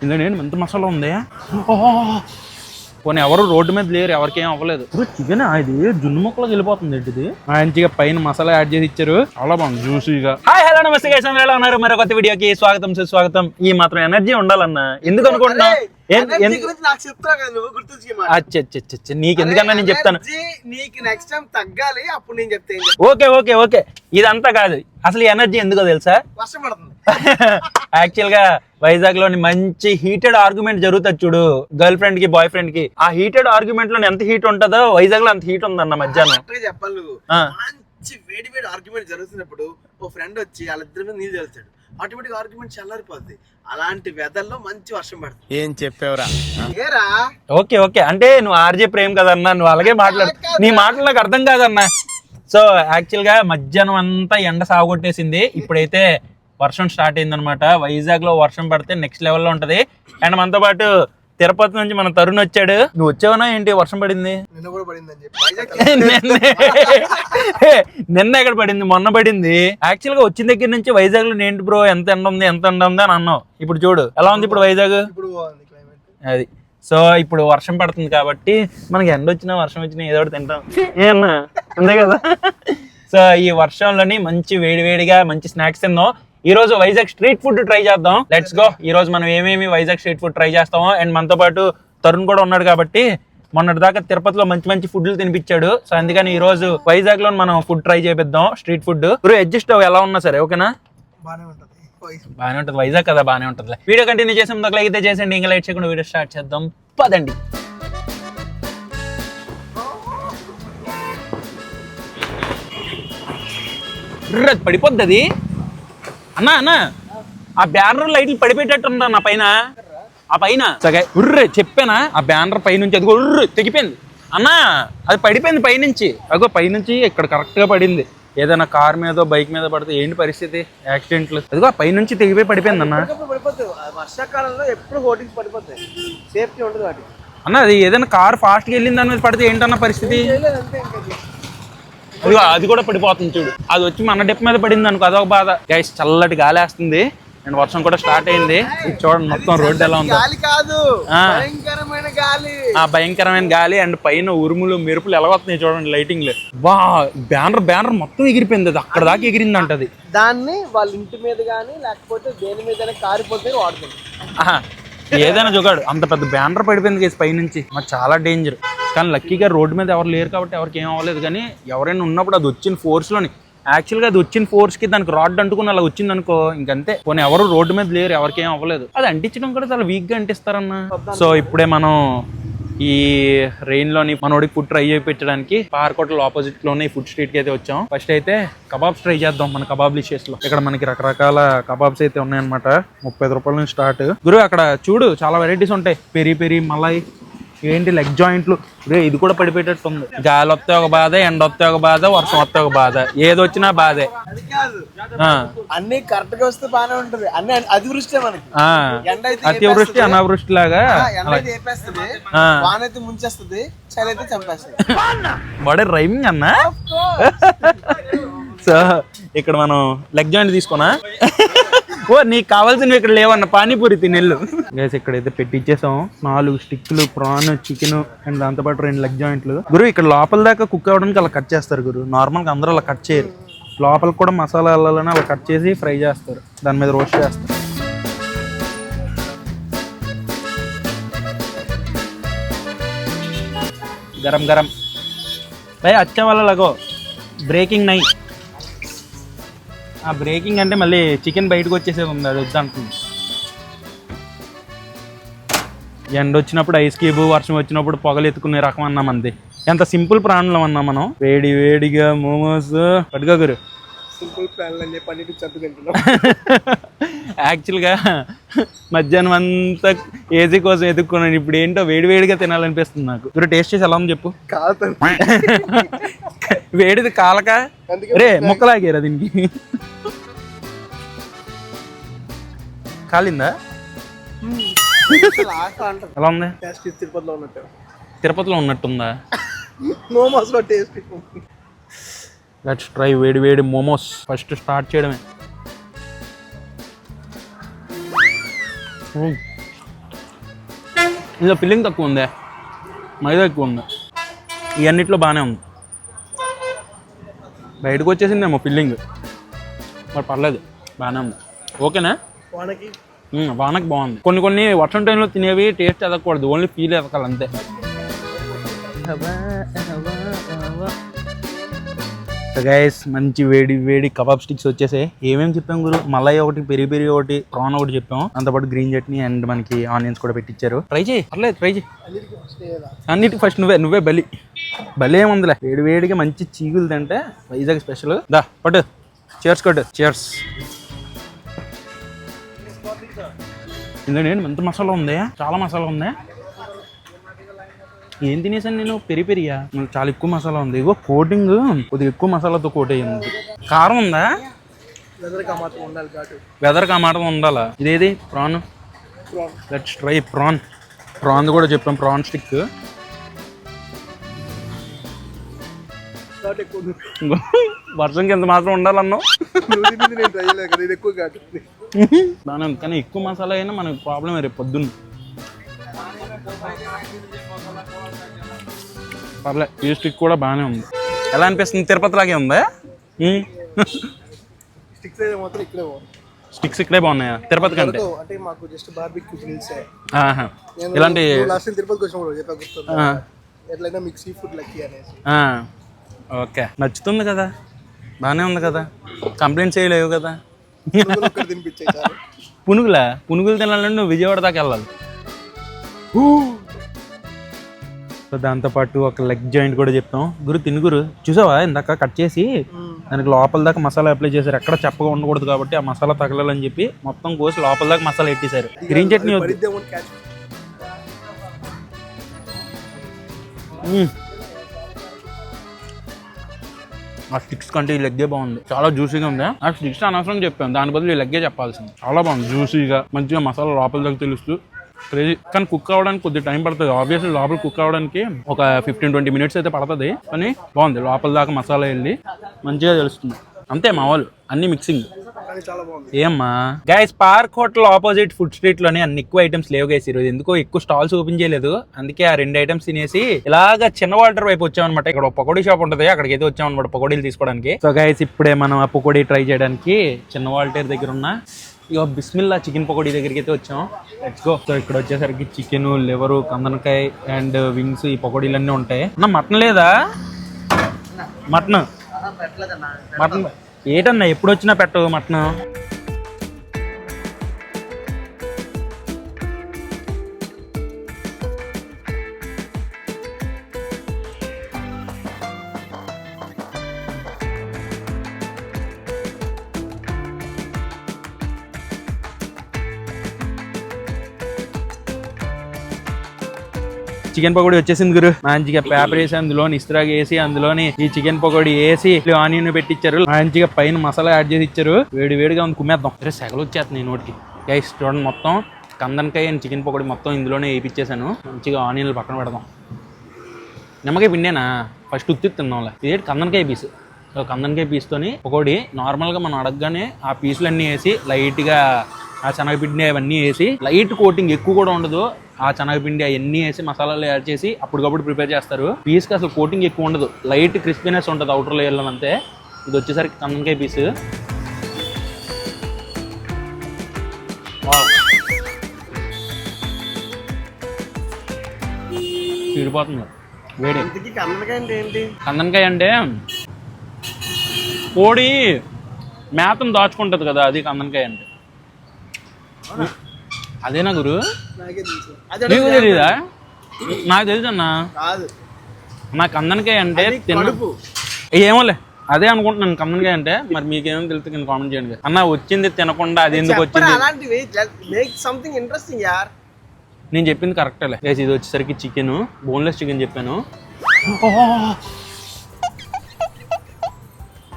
ఇందులో నేను ఎంత మసాలా ఉంది. పోనీ ఎవరు రోడ్డు మీద లేరు, ఎవరికేం అవ్వలేదు. చికెన్ ఇది జున్ను ముక్కలోకి వెళ్ళిపోతుంది ఏంటి ఇది. మంచిగా పైన మసాలా యాడ్ చేసి ఇచ్చారు, చాలా బాగుంది జ్యూసీగా. హాయ్ హలో నమస్తే గైస్, అందరూ ఎలా ఉన్నారు? మరో కొత్త వీడియోకి స్వాగతం సుస్వాగతం. ఈ మాత్రం ఎనర్జీ ఉండాలన్నా, ఎందుకు అనుకుంటున్నా? నీకు ఎందుకన్నా నేను చెప్తాను. ఓకే ఓకే ఓకే, ఇదంతా కాదు. అసలు ఈ ఎనర్జీ ఎందుకో తెలుసా? యాక్చువల్ గా వైజాగ్ లోని మంచి హీటెడ్ ఆర్గ్యుమెంట్ జరుగుతుంది చూడు, గర్ల్ ఫ్రెండ్ కి బాయ్ ఫ్రెండ్ కి. ఆ హీటెడ్ ఆర్గ్యుమెంట్ లో ఎంత హీట్ ఉంటుందో వైజాగ్ లో అంత హీట్ ఉందన్న మధ్యాహ్నం. చెప్పాలి, మంచి వేడి వేడి ఆర్గ్యుమెంట్ జరుగుతున్నప్పుడు ఓ ఫ్రెండ్ వచ్చి వాళ్ళిద్దరి మీద నీళ్ళు తెలుస్తాడు, ఆటోమేటిక్ ఆర్గ్యుమెంట్ చల్లారిపోద్ది. అలాంటి వెదర్లో మంచి వర్షం పడుతుంది. ఏం చెప్పావురా? ఓకే ఓకే, అంటే నువ్వు ఆర్జే ప్రేమ్ కదన్నా, నువ్వు అలాగే మాట్లాడు. నీ మాటలు నాకు అర్థం కాదన్నా. సో యాక్చువల్ గా మధ్యాహ్నం అంతా ఎండ సాగొట్టేసింది, ఇప్పుడైతే వర్షం స్టార్ట్ అయింది అనమాట. వైజాగ్ లో వర్షం పడితే నెక్స్ట్ లెవెల్లో ఉంటది. అండ్ మనతో పాటు తిరుపతి నుంచి మన తరుణ్ వచ్చాడు. నువ్వు వచ్చావనా ఏంటి? వర్షం పడింది నిన్న ఎక్కడ పడింది? మొన్న పడింది. యాక్చువల్ గా వచ్చిన దగ్గర నుంచి వైజాగ్ లో ఏంటి బ్రో ఎంత ఎండ ఉంది ఎంత ఎండ ఉంది అని అన్నావు. ఇప్పుడు చూడు ఎలా ఉంది ఇప్పుడు వైజాగ్. అది సో ఇప్పుడు వర్షం పడుతుంది కాబట్టి మనకి ఎండ వచ్చినా వర్షం వచ్చినా ఏదో ఒకటి తింటాం, ఏమన్నా అంతే కదా. సో ఈ వర్షంలోని మంచి వేడివేడిగా మంచి స్నాక్స్ తిందాం. ఈ రోజు వైజాగ్ స్ట్రీట్ ఫుడ్ ట్రై చేద్దాం. Let's go. ఈ రోజు మనం ఏమేమి వైజాగ్ స్ట్రీట్ ఫుడ్ ట్రై చేస్తామో. అండ్ మనతో పాటు తరుణ్ కూడా ఉన్నాడు కాబట్టి మొన్నటి దాకా తిరుపతిలో మంచి మంచి ఫుడ్లు తినిపించాడు. సో అందుకని ఈ రోజు వైజాగ్ లో మనం ఫుడ్ ట్రై చేపిద్దాం, స్ట్రీట్ ఫుడ్. అడ్జస్ట్ ఎలా ఉన్నా సరే ఓకేనా? బానే ఉంటుంది, వైజాగ్ కదా, బానే ఉంటుంది. వీడియో కంటిన్యూ చేసే ముందు లైక్ అయితే చేసేయండి. ఇంకా లైట్ చేయకుండా వీడియో స్టార్ట్ చేద్దాం, పదండి. పడిపోద్ది అది అన్నా. అన్నా ఆ బ్యానర్ లైట్లు పడిపోయేటట్టుందా నా పైన? ఆ పైన సరే ఉర్రే చెప్పానా, ఆ బ్యానర్ పైనుంచి అదిగో ఉర్రు తెగిపోయింది అన్నా. అది పడిపోయింది పైనుంచి, అదిగో పైనుంచి ఇక్కడ కరెక్ట్ గా పడింది. ఏదైనా కార్ మీద బైక్ మీద పడితే ఏంటి పరిస్థితి? యాక్సిడెంట్లు. అదిగో పైనుంచి తెగిపోయి పడిపోయింది అన్న. వర్షాకాలంలో ఎప్పుడు హోర్డింగ్స్ పడిపోతాయి, సేఫ్టీ ఉండదు వాటి అన్న. అది ఏదైనా కార్ ఫాస్ట్ గా వెళ్ళింది దాని మీద పడితే ఏంటన్న పరిస్థితి? అది కూడా పడిపోతుంది చూడు. అది వచ్చి మన డెప్ మీద పడింది అనుకో, అదొక బాధ. గైస్ చల్లటి గాలి వేస్తుంది అండ్ వర్షం కూడా స్టార్ట్ అయింది. చూడండి మొత్తం రోడ్డు ఎలా ఉంది. ఆ భయంకరమైన గాలి అండ్ పైన ఉరుములు మెరుపులు ఎలా వస్తున్నాయి చూడండి, లైటింగ్. వా బ్యానర్ మొత్తం ఎగిరిపోయింది, అది అక్కడ దాకా ఎగిరింది అంటది. దాన్ని వాళ్ళ ఇంటి మీద గానీ లేకపోతే దేని మీద కారిపోతే వాడుతుంది. ఏదైనా చూగాడు, అంత పెద్ద బ్యానర్ పడిపోయింది కేసు పైనుంచి. మరి చాలా డేంజర్. కానీ లక్కీగా రోడ్డు మీద ఎవరు లేరు కాబట్టి ఎవరికి ఏం అవ్వలేదు. కానీ ఎవరైనా ఉన్నప్పుడు అది వచ్చిన ఫోర్స్లోని, యాక్చువల్గా అది వచ్చిన ఫోర్స్కి దానికి రాడ్ అంటుకుని అలా వచ్చింది అనుకో ఇంకంతే. పోనీ ఎవరు రోడ్డు మీద లేరు, ఎవరికి ఏం అవ్వలేదు. అది అంటించడం కూడా చాలా వీక్గా అంటిస్తారన్న. సో ఇప్పుడే మనం ఈ రెయిన్ లోని మనోడికి ఫుడ్ ట్రై చేయించడానికి పార్క్ హోటల్ ఆపోజిట్ లోనే ఫుడ్ స్ట్రీట్ కి అయితే వచ్చాం. ఫస్ట్ అయితే కబాబ్స్ ట్రై చేద్దాం మన కబాబ్ లిషెస్ లో. ఇక్కడ మనకి రకరకాల కబాబ్స్ అయితే ఉన్నాయన్నమాట. 35 రూపాయల నుంచి స్టార్ట్. గురు అక్కడ చూడు చాలా వెరైటీస్ ఉంటాయి. పెరి పెరి మలాయ్ ఏంటి లెగ్ జాయింట్లు. ఇది కూడా పడిపోయేటట్టు ఉంది. గాలి వస్తే ఒక బాధ, ఎండ వస్తే ఒక బాధ, వర్షం వస్తే ఒక బాధ, ఏది వచ్చినా బాధే. అన్ని కరెక్ట్ గా వస్తే బానే ఉంటది. అన్ని అతివృష్టి మనకి, అతివృష్టి అనావృష్టి లాగా. వానైతే ముంచేస్తుంది, చలి అయితే చంపేస్తుంది. వాడే రైమింగ్ అన్నా. సో ఇక్కడ మనం లెగ్ జాయింట్ తీసుకున్నా. ఓ నీకు కావాల్సినవి ఇక్కడ లేవన్న, పానీపూరి తినెళ్ళు. గైస్ ఇక్కడైతే పెట్టిచ్చేసాం 4 స్టిక్లు, ప్రాన్, చికెన్ అండ్ దాంతోపాటు 2 లెగ్ జాయింట్లు. గురు ఇక్కడ లోపల దాకా కుక్ అవ్వడానికి అలా కట్ చేస్తారు గురు. నార్మల్గా అందరూ అలా కట్ చేయరు. లోపలికి కూడా మసాలా వెళ్ళాలని అలా కట్ చేసి ఫ్రై చేస్తారు, దాని మీద రోస్ట్ చేస్తారు. గరం గరం భయ్ అచ్చా వాళ్ళ లగో బ్రేకింగ్ నై. ఆ బ్రేకింగ్ అంటే మళ్ళీ చికెన్ బయటకు వచ్చేసేది ఉంది, అది వద్దంటుంది. ఎండ వచ్చినప్పుడు ఐస్ క్యూబ్, వర్షం వచ్చినప్పుడు పొగలు ఎత్తుకునే రకం అన్నాం అంతే. ఎంత సింపుల్ ప్రాణులం అన్నాం మనం. వేడి వేడిగా మోమోస్ పట్టుగా గురు. యాక్చువల్గా మధ్యాహ్నం అంతా ఏసీ కోసం ఎదుక్కున్నాను, ఇప్పుడు ఏంటో వేడి వేడిగా తినాలనిపిస్తుంది నాకు. గురు టేస్ట్ చేసి ఎలా ఉంది చెప్పు. వేడిది కాలక రే ముక్కలాగారా దీనికి. కాలిందా? ఎలా ఉంది? తిరుపతిలో ఉన్నట్టుందా? లెట్స్ ట్రై వేడి వేడి మోమోస్. ఫస్ట్ స్టార్ట్ చేయడమే. ఇందులో ఫిల్లింగ్ తక్కువ ఉంది, మైదా ఎక్కువ ఉంది. ఇవన్నిట్లో బాగానే ఉంది. బయటకు వచ్చేసిందేమో ఫిల్లింగ్, మరి పర్లేదు బాగానే ఉంది. ఓకేనా? వానకి బాగుంది. కొన్ని వర్షం టైంలో తినేవి టేస్ట్ ఎదగకూడదు, ఓన్లీ ఫీల్ ఎదగాలి అంతే. గైస్ మంచి వేడి వేడి కబాబ్ స్టిక్స్ వచ్చేసాయి. ఏమేమి చెప్పాం గురు? మలై ఒకటి, పెరి పెరి ఒకటి, ప్రాన్ ఒకటి చెప్పాం. అంతపాటు గ్రీన్ చట్నీ అండ్ మనకి ఆనియన్స్ కూడా పెట్టించారు. ట్రై చేయి, పర్లేదు ట్రై చేయి. అన్నిటికి ఫస్ట్ నువ్వే బలి ఏముందిలే. వేడి వేడిగా మంచి చీగులు తింటే వైజాగ్ స్పెషల్. దా పట్టు, చేర్స్ కొట్టు, చేర్స్. ఇందులో నేను ఎంత మసాలా ఉంది, చాలా మసాలా ఉంది. ఏం తినేసాను నేను? పెరిపెరియా చాలా ఎక్కువ మసాలా ఉంది. ఇగో కోటింగ్ కొద్దిగా ఎక్కువ మసాలాతో కోట్ అయ్యింది. కారం ఉందా? వెదర్కి ఆ మాత్రం ఉండాలా. ఇదేది prawn, let's try prawn. Prawn కూడా చెప్పాం, ప్రాన్ స్టిక్. వర్షంకి ఎంత మాత్రం ఉండాలన్నావు. బాగానే ఉంది, కానీ ఎక్కువ మసాలా అయినా మనకు ప్రాబ్లమే రేపు పొద్దున్న. పర్లేదు, ఈ స్టిక్ కూడా బాగానే ఉంది. ఎలా అనిపిస్తుంది? తిరుపతి లాగే ఉందా? స్టిక్స్ ఇక్కడే బాగున్నాయా తిరుపతి కంటే? ఇలాంటి ఓకే, నచ్చుతుంది కదా, బాగానే ఉంది కదా, కంప్లైంట్స్ చేయలేవు కదా. పునుగులు తినాలంటే నువ్వు విజయవాడ దాకా వెళ్ళాలి. సో దాంతోపాటు ఒక లెగ్ జాయింట్ కూడా చెప్తాం. గురు తినుగురు, చూసావా ఇందాక కట్ చేసి దానికి లోపల దాకా మసాలా అప్లై చేశారు. ఎక్కడ చెప్పగా ఉండకూడదు కాబట్టి ఆ మసాలా తగలాలని చెప్పి మొత్తం కోసి లోపల దాకా మసాలా ఎట్టేశారు. గ్రీన్ చట్నీ ఆ స్టిక్స్ కంటే ఈ లెగ్గే బాగుంది, చాలా జ్యూసీగా ఉంది. ఆ స్టిక్స్ అనవసరం చెప్పాను, దాని బదులు ఈ లెగ్గే చెప్పాల్సింది. చాలా బాగుంది, జ్యూసీగా మంచిగా మసాలా లోపల దాకా తెలుస్తూ క్రేజీ. కానీ కుక్ అవ్వడానికి కొద్దిగా టైం పడుతుంది. ఆబ్వియస్లీ లోపల కుక్ అవ్వడానికి ఒక 15-20 మినిట్స్ అయితే పడుతుంది, కానీ బాగుంది. లోపల దాకా మసాలా వెళ్ళి మంచిగా తెలుస్తుంది. అంతే మా వాళ్ళు అన్ని మిక్సింగ్. ఏమ్మా guys, park hotel opposite food street లోనే అన్ని ఎక్కువ ఐటమ్స్ లేవు గైస్. ఈరోజు ఎందుకో ఎక్కువ స్టాల్స్ ఓపెన్ చేయలేదు, అందుకే ఆ 2 ఐటమ్స్ తినేసి ఇలాగా చిన్న వాల్టర్ వైపు వచ్చామన్నమాట. ఇక్కడ ఒక పకోడీ షాప్ ఉంటుంది, అక్కడికి అయితే వచ్చామన్నమాట పకోడీలు తీసుకోవడానికి. సో గైస్, ఇప్పుడే మనం ఆ పకోడీ ట్రై చేయడానికి చిన్న వాల్టర్ దగ్గర ఉన్న ఇక బిస్మిల్లా చికెన్ పకోడీ దగ్గరికి అయితే వచ్చాం. Let's go. సో ఇక్కడ వచ్చేసరికి చికెన్, లివరు, కందనకాయ అండ్ వింగ్స్, ఈ పకోడీలన్నీ ఉంటాయి. అన్న మటన్ లేదా? మటన్ ఏటన్నా ఎప్పుడు వచ్చినా పెట్టవు మటన్. చికెన్ పకోడీ వచ్చేసింది గురు. మంచిగా పేపర్ వేసి అందులోని ఇస్త్రాగ్ వేసి అందులోని ఈ చికెన్ పకోడీ వేసి ఆనియన్ పెట్టించారు. మంచిగా పైన మసాలా యాడ్ చేసి ఇచ్చారు. వేడి వేడిగా ఉంది, కుమ్మేద్దాం. సెగలు వచ్చేస్తున్నాయి నోటికి. గైస్ చూడండి, మొత్తం కందనకాయ అండ్ చికెన్ పకోడీ మొత్తం ఇందులోనే వేయించేసాను. మంచిగా ఆనియన్లు పక్కన పెడదాం. నిమ్మకాయ పిండేనా? ఫస్ట్ ఉత్తి తిన్నాంలే. ఇది కందనకాయ పీస్. సో కందనకాయ పీస్తోని పకోడీ నార్మల్గా మనం అడగగానే ఆ పీసులు అన్నీ వేసి లైట్గా ఆ శనగపిండి అవన్నీ వేసి లైట్ కోటింగ్, ఎక్కువ కూడా ఉండదు. ఆ శనగపిండి అవన్నీ వేసి మసాలాలు యాడ్ చేసి అప్పటికప్పుడు ప్రిపేర్ చేస్తారు. పీస్కి అసలు కోటింగ్ ఎక్కువ ఉండదు, లైట్ క్రిస్పీనెస్ ఉంటుంది అవుటర్ లేయర్లో అంతే. ఇది వచ్చేసరికి కందనకాయ పీస్. తీరిపోతుంది వేడి. కందనకాయ అంటే కోడి మేతను దాచుకుంటుంది కదా, అది కందనకాయ అంటే. అదేనా గురు? నీకు తెలీదా? నాకు తెలుసు అన్న. నాకు కందనకాయ అంటే ఏమోలే, అదే అనుకుంటున్నాను కందనకాయ అంటే. మరి మీకేమో తెలుసు కింద కామెంట్ చేయండి అన్న. వచ్చింది తినకుండా అది ఎందుకు వచ్చింది? నేను చెప్పింది కరెక్టేలే. ఇది వచ్చేసరికి చికెన్, బోన్లెస్ చికెన్ చెప్పాను.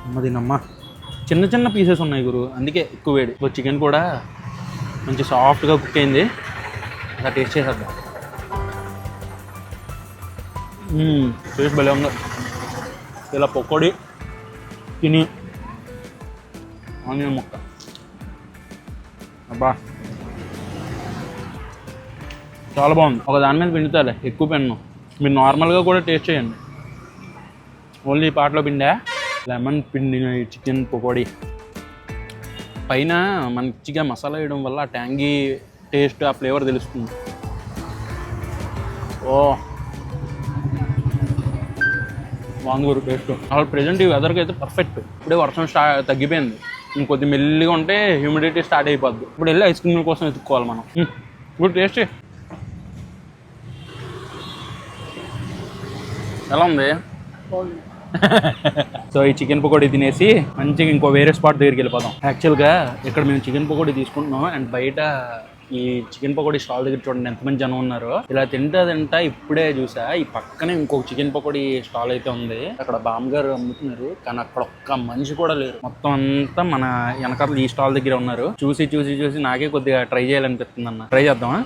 అమ్మదినమ్మా, చిన్న చిన్న పీసెస్ ఉన్నాయి గురు, అందుకే ఎక్కువ వేడి. చికెన్ కూడా మంచి సాఫ్ట్గా కుక్ అయింది. అలా టేస్ట్ చేసేద్దాం. టేస్ట్ భలే ఉంది. ఇలా పకోడీ తిని ఆనియన్ ముక్క, అబ్బా చాలా బాగుంది. ఒక దాని మీద పిండుతాలే, ఎక్కువ పిండను. మీరు నార్మల్గా కూడా టేస్ట్ చేయండి. ఓన్లీ పాటలో పిండా. లెమన్ పిండిన చికెన్ పకోడీ పైన మంచిగా మసాలా వేయడం వల్ల ఆ ట్యాంగీ టేస్ట్, ఆ ఫ్లేవర్ తెలుస్తుంది. ఓ బాగుంది టేస్ట్. అసలు ప్రెజెంట్ ఈ వెదర్కి అయితే పర్ఫెక్ట్. ఇప్పుడే వర్షం తగ్గిపోయింది. ఇంకొద్ది మెల్లిగా ఉంటే హ్యూమిడిటీ స్టార్ట్ అయిపోద్ది. ఇప్పుడు వెళ్ళి ఐస్ క్రీమ్ కోసం వెతుక్కోవాలి మనం. ఇప్పుడు టేస్ట్ ఎలా ఉంది? సో ఈ చికెన్ పకోడీ తినేసి మంచిగా ఇంకో వేరే స్పాట్ దగ్గరికి వెళ్ళిపోదాం. యాక్చువల్గా ఇక్కడ మేము చికెన్ పకోడీ తీసుకుంటున్నాం అండ్ బయట ఈ చికెన్ పకోడీ స్టాల్ దగ్గర చూడండి ఎంతమంది జనం ఉన్నారో. ఇలా తింటా ఇప్పుడే చూసా ఈ పక్కనే ఇంకొక చికెన్ పకోడీ స్టాల్ అయితే ఉంది. అక్కడ బామ్మగారు అమ్ముతున్నారు కానీ అక్కడ ఒక్క మనిషి కూడా లేరు. మొత్తం అంతా మన వెనకాల ఈ స్టాల్ దగ్గర ఉన్నారు. చూసి నాకే కొద్దిగా ట్రై చేయాలనిపిస్తుంది అన్న. ట్రై చేద్దామా?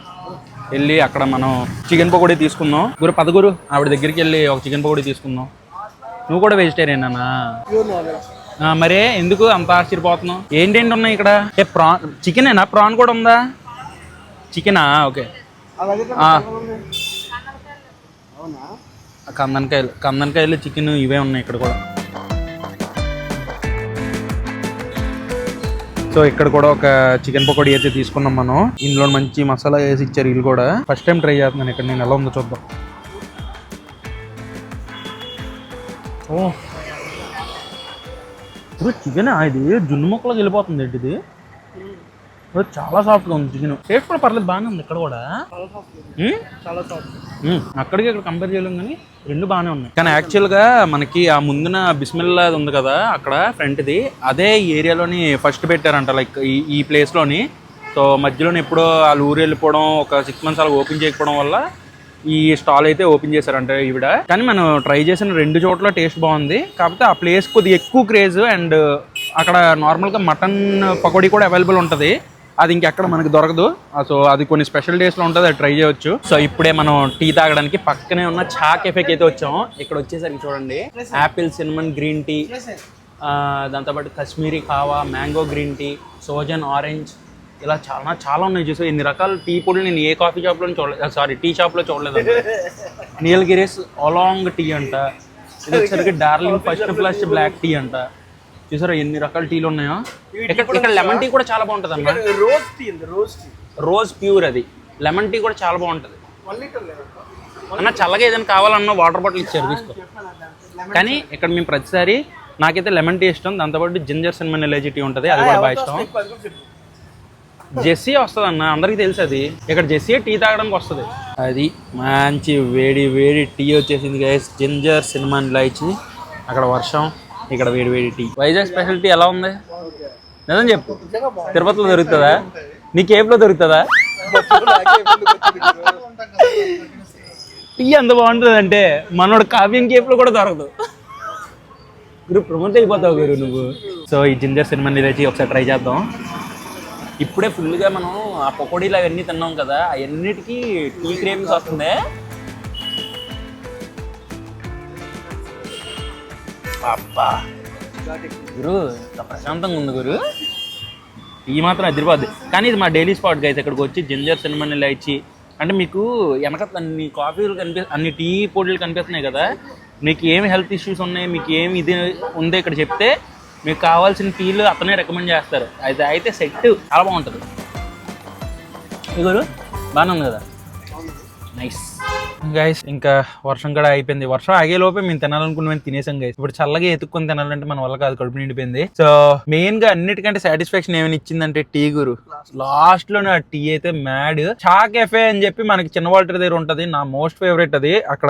వెళ్ళి అక్కడ మనం చికెన్ పకోడీ తీసుకుందాం. పదగురు ఆవిడ దగ్గరికి వెళ్ళి ఒక చికెన్ పకోడీ తీసుకుందాం. నువ్వు కూడా వెజిటేరియన్ అన్నా? మరే ఎందుకు అంత ఆశ్చర్యపోతున్నావు? ఏంటేంటి ఉన్నాయి ఇక్కడ? ప్రాన్ చికెనేనా? ప్రాన్ కూడా ఉందా? చికెనా? ఓకే. కందనకాయలు చికెన్ ఇవే ఉన్నాయి ఇక్కడ కూడా. సో ఇక్కడ కూడా ఒక చికెన్ పకోడీ అయితే తీసుకున్నాం మనం. ఇందులో మంచి మసాలా వేసి ఇచ్చారు. వీళ్ళు కూడా ఫస్ట్ టైం ట్రై చేస్తున్నాను ఇక్కడ నేను. ఎలా ఉందో చూద్దాం. ఓ ఇప్పుడు చికెన్ ఇది జున్ను ముక్కలోకి వెళ్ళిపోతుంది ఏంటి ఇది. చాలా సాఫ్ట్గా ఉంది చికెన్. టేస్ట్ కూడా పర్లేదు, బాగానే ఉంది ఇక్కడ కూడా. అక్కడికి ఇక్కడ కంపేర్ చేయలేం కానీ రెండు బాగానే ఉన్నాయి. కానీ యాక్చువల్గా మనకి ఆ ముందున బిస్మిల్లా ఉంది కదా అక్కడ ఫ్రంట్ది, అదే ఏరియాలోని ఫస్ట్ పెట్టారంట. లైక్ ఈ ప్లేస్లోని. సో మధ్యలోని ఎప్పుడో వాళ్ళు ఊరు వెళ్ళిపోవడం, ఒక 6 months అలా ఓపెన్ చేయకపోవడం వల్ల ఈ స్టాల్ అయితే ఓపెన్ చేశారంట ఈవిడ. కానీ మనం ట్రై చేసిన 2 చోట్ల టేస్ట్ బాగుంది. కాకపోతే ఆ ప్లేస్ కొద్దిగా ఎక్కువ క్రేజ్ అండ్ అక్కడ నార్మల్గా మటన్ పకోడీ కూడా అవైలబుల్ ఉంటుంది. అది ఇంకెక్కడ మనకి దొరకదు. సో అది కొన్ని స్పెషల్ డేస్లో ఉంటుంది, అది ట్రై చేయొచ్చు. సో ఇప్పుడే మనం టీ తాగడానికి పక్కనే ఉన్న చా కెఫేకి అయితే వచ్చాము. ఇక్కడ వచ్చేసరికి చూడండి యాపిల్ సిన్నమన్ గ్రీన్ టీ, దాంతోపాటు Kashmiri kahwa, mango green tea, సోజన్ ఆరెంజ్, ఇలా చాలా ఉన్నాయి. చూసా ఇన్ని రకాల టీ పొడులు నేను ఏ కాఫీ షాప్లో చూడలేదు, టీ షాప్లో చూడలేదు. నీలగిరీస్ అలాంగ్ టీ అంట. ఇది వచ్చేసరికి Darjeeling first flush black tea అంట. చూసారా ఎన్ని రకాల టీలు ఉన్నాయో. ఇక్కడ లెమన్ టీ కూడా చాలా బాగుంటుంది అన్న. రోజ్ ప్యూర్ అది. లెమన్ టీ కూడా చాలా బాగుంటుంది అన్న. చల్లగా ఏదైనా కావాలన్నా వాటర్ బాటిల్ ఇచ్చారు, తీసుకో. కానీ ఇక్కడ మేము ప్రతిసారి నాకైతే లెమన్ టీ ఇష్టం. దాంతోపాటు జింజర్ సిన్నమన్ ఎలర్జీ టీ ఉంటుంది, అది కూడా బాగా ఇష్టం. జెస్సీ వస్తుంది అన్న, అందరికీ తెలుసు అది. ఇక్కడ జెస్సీ టీ తాగడానికి వస్తుంది. అది మంచి వేడి టీ వచ్చేసింది గైస్. జింజర్ సిన్నమన్ ఇలాచీ. అక్కడ వర్షం, ఇక్కడ వేడి టీ. వైజాగ్ స్పెషల్ టీ ఎలా ఉంది? నిజం చెప్పు. తిరుపతిలో దొరుకుతుందా? నీ కేఫ్లో దొరుకుతుందా? టీ ఎంత బాగుంటుంది అంటే మనోడు కావ్యం కేఫ్లో కూడా దొరకదు. గురు ప్రమోట్ అయిపోతావు గురు నువ్వు. సో ఈ జింజర్ సిన్నమన్ ఇలాచీ ఒకసారి ట్రై చేద్దాం. ఇప్పుడే ఫుల్గా మనం ఆ పకోడీలు అవన్నీ తిన్నాం కదా, అవన్నిటికీ టీ క్రేవింగ్స్ వస్తుంది. అబ్బా గురు ప్రశాంతంగా ఉంది గురు. ఈ మాత్రం అదిరిపోద్ది. కానీ ఇది మా డైలీ స్పాట్ గైస్. ఇక్కడికి వచ్చి జింజర్ సిన్నమన్ ఇలాచీ అంటే మీకు వెనక అన్ని కాఫీలు అన్ని టీ పొడులు కనిపిస్తున్నాయి కదా. మీకు ఏమి హెల్త్ ఇష్యూస్ ఉన్నాయి, మీకు ఏమి ఇది ఉందో ఇక్కడ చెప్తే మీకు కావాల్సిన టీలు అతనే రికమెండ్ చేస్తారు. అయితే సెట్ చాలా బాగుంటుంది. గురు బాగానే ఉంది కదా. Nice guys. ఇంకా వర్షం కూడా అయిపోయింది. వర్షం ఆగే లోపే మేము తినాలనుకున్న మేము తినేసాం గైస్. ఇప్పుడు చల్లగా ఎత్తుక్కొని తినాలంటే మన వల్ల కాదు, కడుపు నిండిపోయింది. సో మెయిన్ గా అన్నిటికంటే సాటిస్ఫాక్షన్ ఏమైనా ఇచ్చిందంటే టీ గురు. లాస్ట్ లో నా టీ అయితే మ్యాడ్. చా కెఫే అని చెప్పి మనకి చిన్న వాటర్ దగ్గర ఉంటది, నా మోస్ట్ ఫేవరెట్ అది. అక్కడ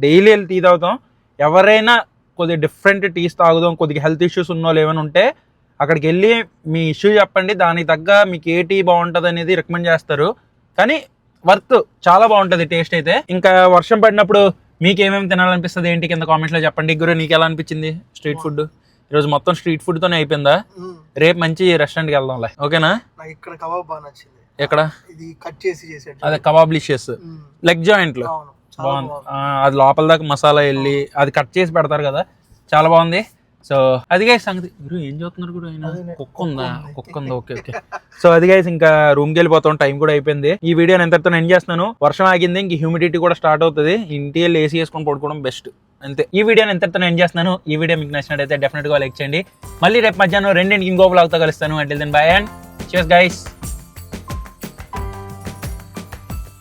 డైలీ వెళ్ళి టీ తాగుతాం. ఎవరైనా కొద్దిగా డిఫరెంట్ టీస్ తాగుదాం, కొద్దిగా హెల్త్ ఇష్యూస్ ఉన్న వాళ్ళు ఏమైనా ఉంటే అక్కడికి వెళ్ళి మీ ఇష్యూ చెప్పండి, దానికి తగ్గ మీకు ఏ టీ బాగుంటుంది అనేది రికమెండ్ చేస్తారు. కానీ వర్త్ చాలా బాగుంటుంది టేస్ట్ అయితే. ఇంకా వర్షం పడినప్పుడు మీకు ఏమేమి తినాలనిపిస్తుంది ఏంటి కింద కామెంట్లో చెప్పండి. గురు నీకు ఎలా అనిపించింది స్ట్రీట్ ఫుడ్? ఈరోజు మొత్తం స్ట్రీట్ ఫుడ్ తోనే అయిపోయిందా? రేపు మంచి రెస్టారెంట్కి వెళ్దాంలే, ఓకేనా? ఇక్కడ కబాబ్ బాగా నచ్చింది. ఎక్కడ? ఇది కట్ చేసి చేసాడు, అదే కబాబ్లిషియస్ లెగ్ జాయింట్లు బాగుంది. అది లోపల దాకా మసాలా వెళ్ళి అది కట్ చేసి పెడతారు కదా, చాలా బాగుంది. సో అది గైస్ సంగతి. గురు ఏం చూస్తున్నారు గురు? ఆయన కుక్క ఉందా? కుక్క ఉందా? Okay okay. సో అది గైస్ ఇంకా రూమ్కి వెళ్ళిపోతాం, టైం కూడా అయిపోయింది. ఈ వీడియో నేను ఎంతతో ఎండ్ చేస్తున్నాను. వర్షం ఆగింది, ఇంక హ్యూమిడిటీ కూడా స్టార్ట్ అవుతుంది. ఇంటి వెళ్ళి ఏసీ వేసుకొని పడుకోవడం బెస్ట్. అంతే. ఈ వీడియోని ఎంతతో ఎండ్ చేస్తున్నాను. ఈ వీడియో మీకు నచ్చినట్టయితే డెఫినెట్ గా లైక్ చేయండి. మళ్ళీ రేపు మధ్యాహ్నం 2ంటికి ఇంకో బ్లాగ్తో కలుస్తాను. Until then bye and cheers guys.